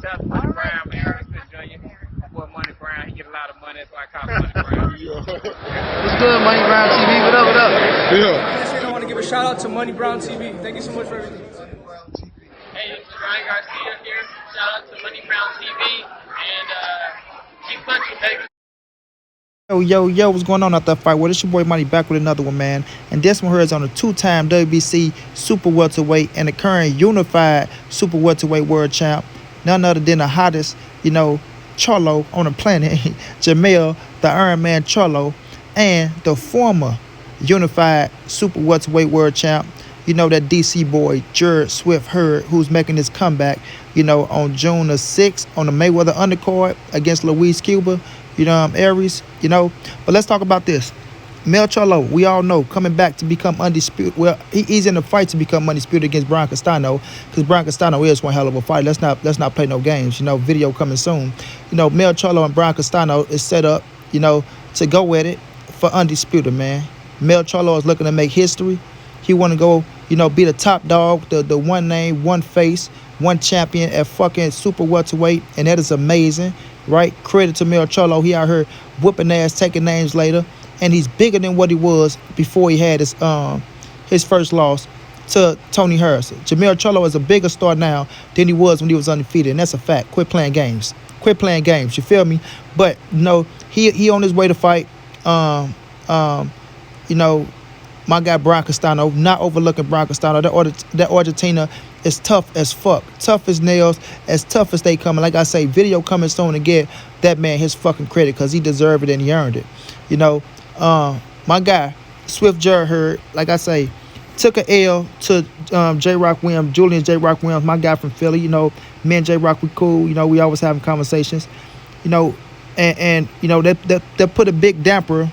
That's Money Brown, man. Respect Junior. Boy, Money Brown, he get a lot of money, that's why I call him Money Brown. What's good, Money Brown TV? What up, what up? Yeah. I want to give a shout out to Money Brown TV. Thank you so much for everything. Hey, this is Ryan Garcia here. Shout out to Money Brown TV and keep punching, baby. Yo, what's going on out that fight? Well, it's your boy Money back with another one, man. And this one here is on a two-time WBC super welterweight and the current unified super welterweight world champ. None other than the hottest, Charlo on the planet, Jermell, the Iron Man Charlo, and the former unified super welterweight world champ, that DC boy, Jarrett Hurd, who's making his comeback, on June the 6th on the Mayweather undercard against Luis Cuba. Aries, But let's talk about this. Mel Charlo, we all know, coming back to become undisputed. Well, he's in the fight to become undisputed against Brian Castano, because Brian Castano is one hell of a fight. Let's not play no games. Video coming soon. Mel Charlo and Brian Castano is set up, to go at it for undisputed, man. Mel Charlo is looking to make history. He want to go, be the top dog, the one name, one face, one champion at fucking super welterweight, and that is amazing. Right? Credit to Mel Charlo. He out here whooping ass, taking names later. And he's bigger than what he was before he had his first loss to Tony Harrison. Jermell Charlo is a bigger star now than he was when he was undefeated. And that's a fact. Quit playing games. You feel me? But, he on his way to fight. My guy Brian Castano, not overlooking Brian Castano. That Argentina is tough as fuck. Tough as nails, as tough as they coming. Like I say, video coming soon to get that man his fucking credit, because he deserved it and he earned it. My guy, Jarrett Hurd, like I say, took an L to Julian J. Rock Williams, my guy from Philly. Me and J. Rock, we cool. We always having conversations. And they put a big damper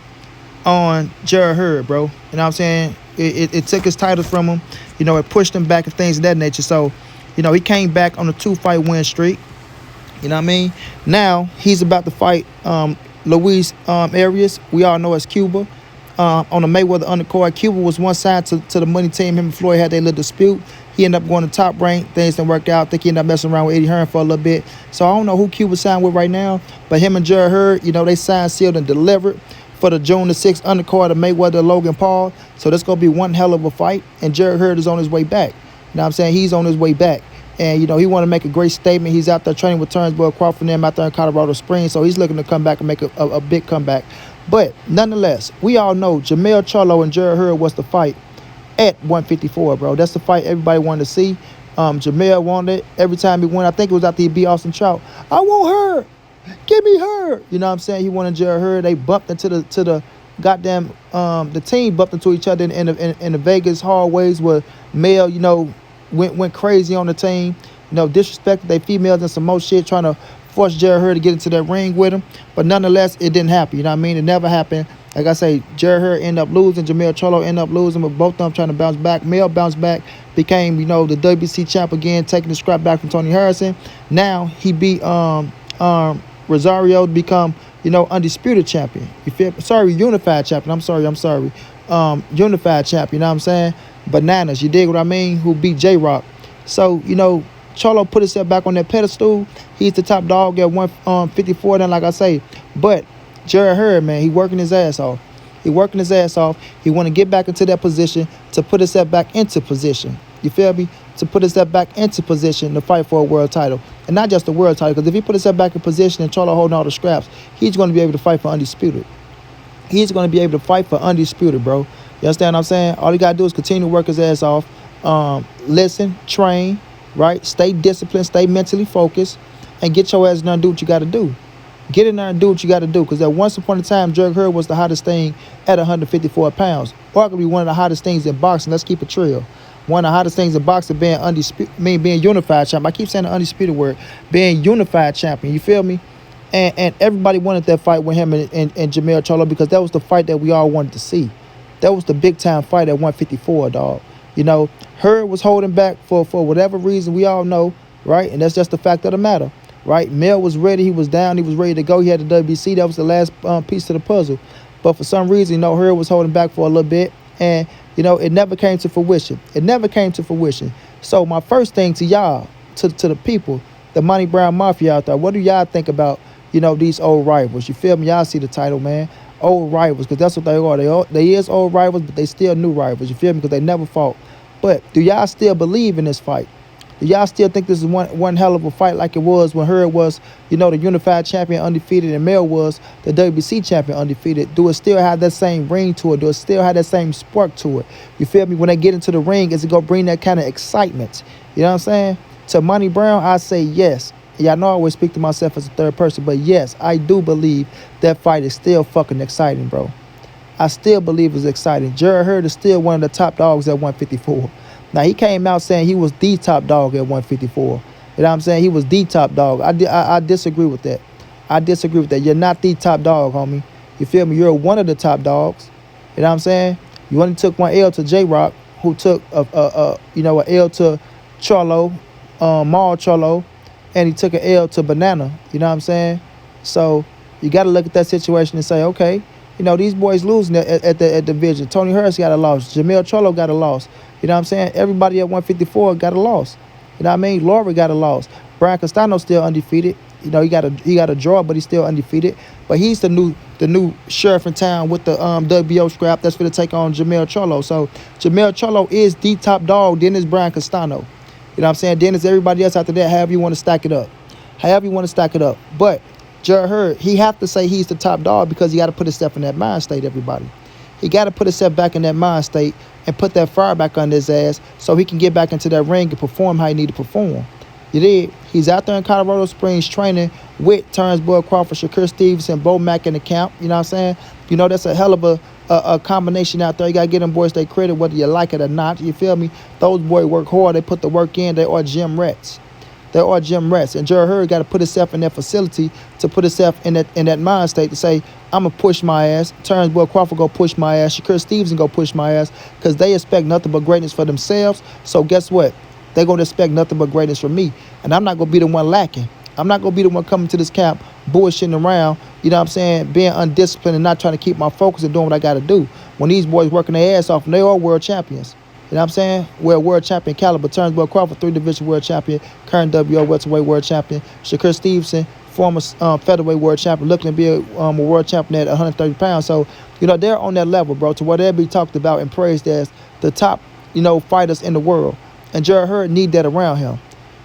on Jarrett Hurd, bro. You know what I'm saying? It took his titles from him. It pushed him back and things of that nature. So, he came back on a 2-fight win streak. You know what I mean? Now, he's about to fight Luis Arias. We all know as Cuba. On the Mayweather undercard. Cuba was one side to the money team. Him and Floyd had their little dispute. He ended up going to Top Rank. Things didn't work out. I think he ended up messing around with Eddie Hearn for a little bit. So, I don't know who Cuba signed with right now. But him and Jarrett Hurd, they signed, sealed, and delivered for the June the 6th undercard of Mayweather Logan Paul. So that's going to be one hell of a fight. And Jarrett Hurd is on his way back. You know what I'm saying? He's on his way back. And, he want to make a great statement. He's out there training with Turnsburg Crawford and them out there in Colorado Springs. So he's looking to come back and make a big comeback. But nonetheless, we all know Jermell Charlo and Jarrett Hurd was the fight at 154, bro. That's the fight everybody wanted to see. Jermell wanted it every time he won. I think it was after he beat Austin Trout. I want her. Give me her. You know what I'm saying? He wanted Jarrett Hurd. They bumped into the goddamn the team bumped into each other in the Vegas hallways where Mel, went crazy on the team. Disrespected their females and some more shit, trying to force Jarrett Hurd to get into that ring with him. But nonetheless, it didn't happen. You know what I mean? It never happened. Like I say, Jarrett Hurd ended up losing. Jermell Charlo ended up losing, but both of them trying to bounce back. Mel bounced back, became, the WBC champ again, taking the scrap back from Tony Harrison. Now he beat Rosario to become, undisputed champion. You feel? Sorry, unified champion. I'm sorry. Unified champion. You know what I'm saying? Bananas. You dig what I mean? Who beat J Rock? So Charlo put himself back on that pedestal. He's the top dog at 154. Then, like I say, but Jarrett Hurd, man, he working his ass off. He want to get back into that position to put himself back into position. You feel me? To put himself back into position to fight for a world title. And not just the world title, because if he put himself back in position and Charlo holding all the scraps, he's going to be able to fight for undisputed. He's going to be able to fight for undisputed, bro. You understand what I'm saying? All he got to do is continue to work his ass off. Listen, train, right? Stay disciplined, stay mentally focused, and get your ass in there and do what you got to do. Get in there and do what you got to do. Because at once upon a time, Jarrett Hurd was the hottest thing at 154 pounds. Arguably one of the hottest things in boxing. Let's keep it real. One of the hottest things in boxing being being unified champion. I keep saying the undisputed word. Being unified champion. You feel me? And everybody wanted that fight with him and Jermell Charlo, because that was the fight that we all wanted to see. That was the big time fight at 154, dog. Hurd was holding back for whatever reason we all know, right? And that's just the fact of the matter, right? Mel was ready. He was down. He was ready to go. He had the WBC. That was the last piece to the puzzle. But for some reason, Hurd was holding back for a little bit. And, it never came to fruition. So my first thing to y'all, to the people, the Money Brown Mafia out there. What do y'all think about, these old rivals? You feel me? Y'all see the title, man. Old rivals, because that's what they are. They is old rivals, but they still new rivals. You feel me? Because they never fought. But do y'all still believe in this fight? Do y'all still think this is one hell of a fight like it was when Hurd was, the unified champion undefeated and Mel was the WBC champion undefeated? Do it still have that same ring to it? Do it still have that same spark to it? You feel me? When they get into the ring, is it going to bring that kind of excitement? You know what I'm saying? To Money Brown, I say yes. Yeah, I know I always speak to myself as a third person, but yes, I do believe that fight is still fucking exciting, bro. I still believe it's exciting. Jarrett Hurd is still one of the top dogs at 154. Now, he came out saying he was the top dog at 154. You know what I'm saying? He was the top dog. I disagree with that. I disagree with that. You're not the top dog, homie. You feel me? You're one of the top dogs. You know what I'm saying? You only took one L to J-Rock, who took an L to Charlo, Maul Charlo, and he took an L to Banana. You know what I'm saying? So you got to look at that situation and say, okay, these boys losing at the division. Tony Hurst got a loss. Jermell Charlo got a loss. You know what I'm saying? Everybody at 154 got a loss. You know what I mean? Laura got a loss. Brian Castano still undefeated. He got a draw, but he's still undefeated. But he's the new sheriff in town with the WBO scrap that's going to take on Jermell Charlo. So Jermell Charlo is the top dog. Then it's Brian Castano. You know what I'm saying? Then it's everybody else after that, however you want to stack it up. However you want to stack it up. But Jarrett Hurd, he have to say he's the top dog because he got to put himself in that mind state, everybody. He got to put himself back in that mind state and put that fire back under his ass so he can get back into that ring and perform how he need to perform. You did. He's out there in Colorado Springs training with Turnbull Crawford, Shakur Stevenson, Bo Mack in the camp. You know what I'm saying? That's a hell of a combination out there. You got to get them boys their credit whether you like it or not. You feel me? Those boys work hard. They put the work in. They are gym rats. They are gym rats. And Jarrett Hurd got to put himself in that facility to put himself in that mind state to say, I'm going to push my ass. Turnbull Crawford go push my ass. Shakur Stevenson go push my ass because they expect nothing but greatness for themselves. So guess what? They're going to expect nothing but greatness from me. And I'm not going to be the one lacking. I'm not going to be the one coming to this camp bullshitting around, you know what I'm saying, being undisciplined and not trying to keep my focus and doing what I got to do. When these boys working their ass off and they are world champions. You know what I'm saying? We're world champion caliber. Turnbull Crawford, 3-division world champion. Current WO welterweight world champion. Shakur Stevenson, former featherweight world champion, looking to be a world champion at 130 pounds. So, they're on that level, bro, to where they'll be talked about and praised as the top, fighters in the world. And Jarrett Hurd need that around him.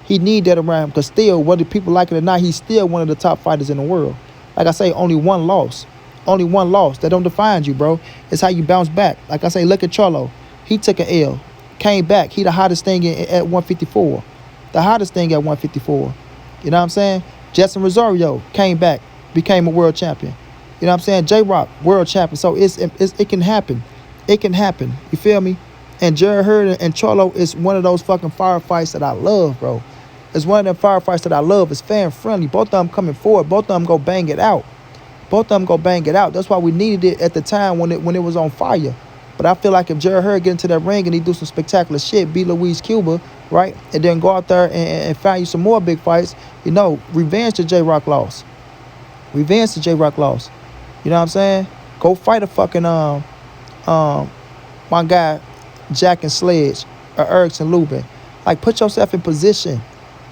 He need that around him because still, whether people like it or not, he's still one of the top fighters in the world. Like I say, only one loss. Only one loss. That don't define you, bro. It's how you bounce back. Like I say, look at Charlo. He took an L. Came back. He the hottest thing at 154. The hottest thing at 154. You know what I'm saying? Jetson Rosario came back. Became a world champion. You know what I'm saying? J-Rock, world champion. So it can happen. It can happen. You feel me? And Jarrett Hurd and Charlo is one of those fucking firefights that I love, bro. It's one of them firefights that I love. It's fan friendly. Both of them coming forward. Both of them go bang it out. Both of them go bang it out. That's why we needed it at the time when it was on fire. But I feel like if Jarrett Hurd get into that ring and he do some spectacular shit, beat Luis Cuba, right, and then go out there and find you some more big fights, revenge the J-Rock loss. Revenge the J-Rock loss. You know what I'm saying? Go fight a fucking my guy Jack and Sledge or Erickson Lubin. Like, put yourself in position.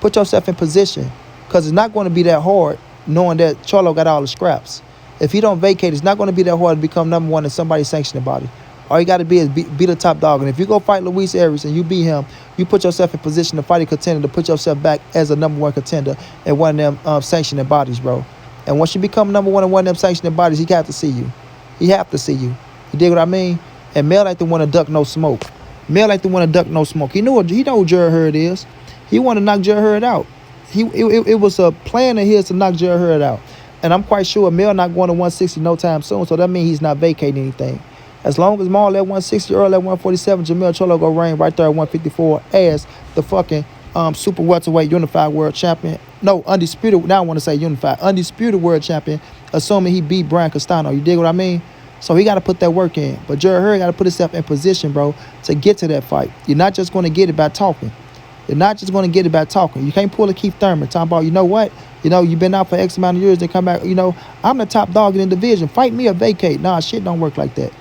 Put yourself in position. Because it's not going to be that hard knowing that Charlo got all the scraps. If he don't vacate, it's not going to be that hard to become number one in somebody's sanctioning body. All you got to be is be the top dog. And if you go fight Luis Arias and you beat him, you put yourself in position to fight a contender, to put yourself back as a number one contender in one of them sanctioning bodies, bro. And once you become number one in one of them sanctioning bodies, he have to see you. He have to see you. You dig what I mean? And Mel ain't the one to duck no smoke. Mel ain't the one to duck no smoke. He know who Jarrett Hurd is. He want to knock Jarrett Hurd out. It was a plan of his to knock Jarrett Hurd out. And I'm quite sure Mel not going to 160 no time soon, so that means he's not vacating anything. As long as Maul at 160, Earl at 147, Jermell Charlo go reign right there at 154 as the fucking super welterweight unified world champion. No, undisputed. Now I want to say unified. Undisputed world champion, assuming he beat Brian Castano. You dig what I mean? So he got to put that work in. But Jarrett Hurd got to put himself in position, bro, to get to that fight. You're not just going to get it by talking. You're not just going to get it by talking. You can't pull a Keith Thurman talking about, you know what? You've been out for X amount of years and come back, I'm the top dog in the division. Fight me or vacate. Nah, shit don't work like that.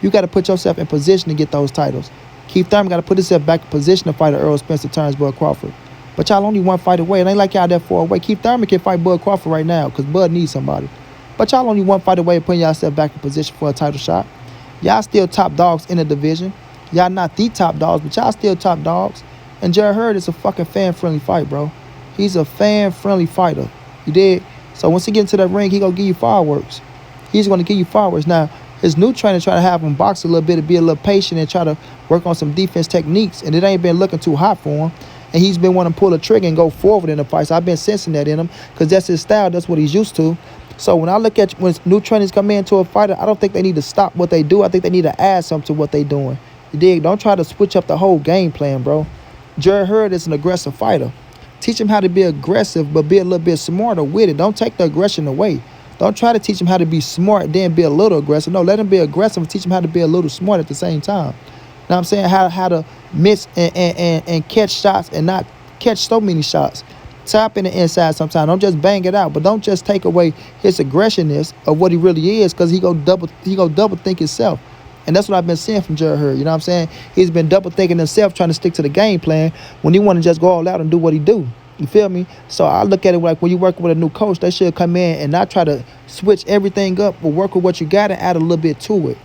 You got to put yourself in position to get those titles. Keith Thurman got to put himself back in position to fight Earl Spencer Turnbull Crawford. But y'all only one fight away. It ain't like y'all that far away. Keith Thurman can fight Bud Crawford right now because Bud needs somebody. But y'all only one fight away putting yourself back in position for a title shot. Y'all still top dogs in the division. Y'all not the top dogs, but y'all still top dogs. And Jarrett Hurd is a fucking fan-friendly fight, bro. He's a fan-friendly fighter. You did? So once he get into that ring, he gonna give you fireworks. He's gonna give you fireworks. Now, his new trainer try to have him box a little bit to be a little patient and try to work on some defense techniques. And it ain't been looking too hot for him. And he's been wanting to pull a trigger and go forward in the fight. So I've been sensing that in him because that's his style. That's what he's used to. So when I look at when new trainers come into a fighter, I don't think they need to stop what they do. I think they need to add something to what they doing. You dig? Don't try to switch up the whole game plan, bro. Jarrett Hurd is an aggressive fighter. Teach him how to be aggressive, but be a little bit smarter with it. Don't take the aggression away. Don't try to teach him how to be smart, then be a little aggressive. No, let him be aggressive and teach him how to be a little smart at the same time. You know what I'm saying? How to miss and catch shots and not catch so many shots. Tap in the inside sometimes. Don't just bang it out, but don't just take away his aggressiveness of what he really is, because he go double think himself. And that's what I've been seeing from Jarrett Hurd. You know what I'm saying? He's been double thinking himself, trying to stick to the game plan when he want to just go all out and do what he do. You feel me? So I look at it like when you're working with a new coach, they should come in and not try to switch everything up, but work with what you got and add a little bit to it.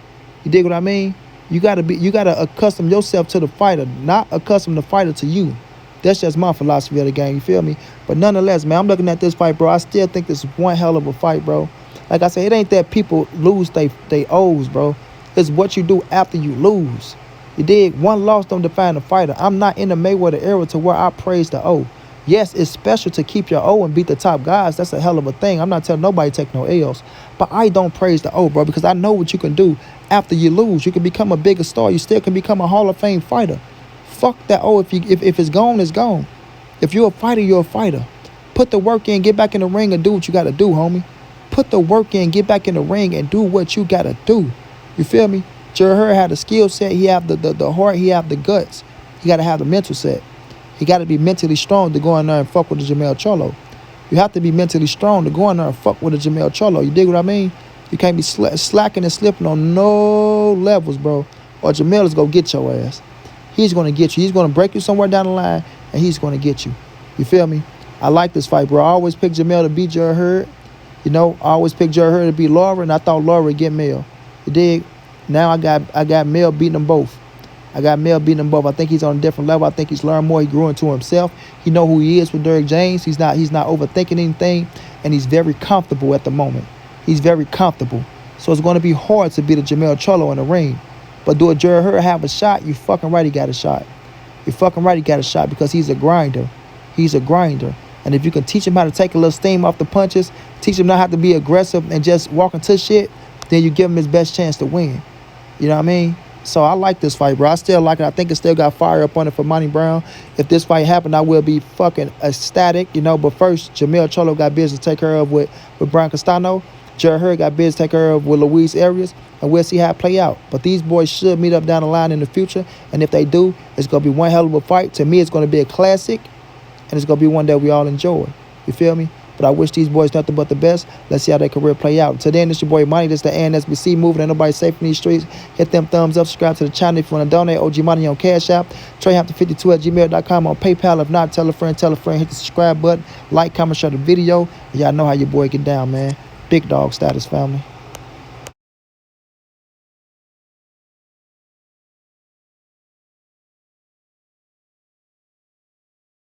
You dig what I mean? You gotta accustom yourself to the fighter, not accustom the fighter to you. That's just my philosophy of the game, you feel me? But nonetheless, man, I'm looking at this fight, bro. I still think this is one hell of a fight, bro. Like I say, it ain't that people lose they O's, bro. It's what you do after you lose. You dig? One loss don't define a fighter. I'm not in the Mayweather era to where I praise the O. Yes, it's special to keep your O and beat the top guys. That's a hell of a thing. I'm not telling nobody to take no L's. But I don't praise the O, bro, because I know what you can do after you lose. You can become a bigger star. You still can become a Hall of Fame fighter. Fuck that O. If it's gone, it's gone. If you're a fighter, you're a fighter. Put the work in, get back in the ring and do what you got to do, homie. Put the work in, get back in the ring and do what you got to do. You feel me? Jarrett Hurd had the skill set. He have the heart. He have the guts. He got to have the mental set. He got to be mentally strong to go in there and fuck with the Jermell Charlo. You have to be mentally strong to go in there and fuck with the Jermell Charlo. You dig what I mean? You can't be slacking and slipping on no levels, bro. Or Jermell is going to get your ass. He's going to get you. He's going to break you somewhere down the line, and he's going to get you. You feel me? I like this fight, bro. I always pick Jermell to beat Jarrett Hurd. You know, I always pick Jarrett Hurd to beat Laura, and I thought Laura would get Mel. You dig? Now I got Mel beating them both. I think he's on a different level. I think he's learned more. He grew into himself. He know who he is with Derrick James. He's not overthinking anything, and he's very comfortable at the moment. He's very comfortable. So it's going to be hard to beat a Jermell Charlo in the ring. But do a Jarrett Hurd have a shot? You fucking right he got a shot. You fucking right he got a shot because he's a grinder. He's a grinder. And if you can teach him how to take a little steam off the punches, teach him not how to be aggressive and just walk into shit, then you give him his best chance to win. You know what I mean? So I like this fight, bro. I still like it. I think it still got fire up on it for Monty Brown. If this fight happened, I will be fucking ecstatic, you know. But first, Jermell Charlo got business to take care of with Brian Castano. Jarrett Hurd got business to take care of with Luis Arias. And we'll see how it play out. But these boys should meet up down the line in the future. And if they do, it's going to be one hell of a fight. To me, it's going to be a classic. And it's going to be one that we all enjoy. You feel me? But I wish these boys nothing but the best. Let's see how their career play out. Till then, it's your boy Money. This is the ANSBC moving. Ain't nobody safe in these streets. Hit them thumbs up. Subscribe to the channel if you want to donate. OG Money on Cash App. TreyHampton52@gmail.com on PayPal. If not, tell a friend. Hit the subscribe button. Like, comment, share the video. Y'all know how your boy get down, man. Big dog status, family.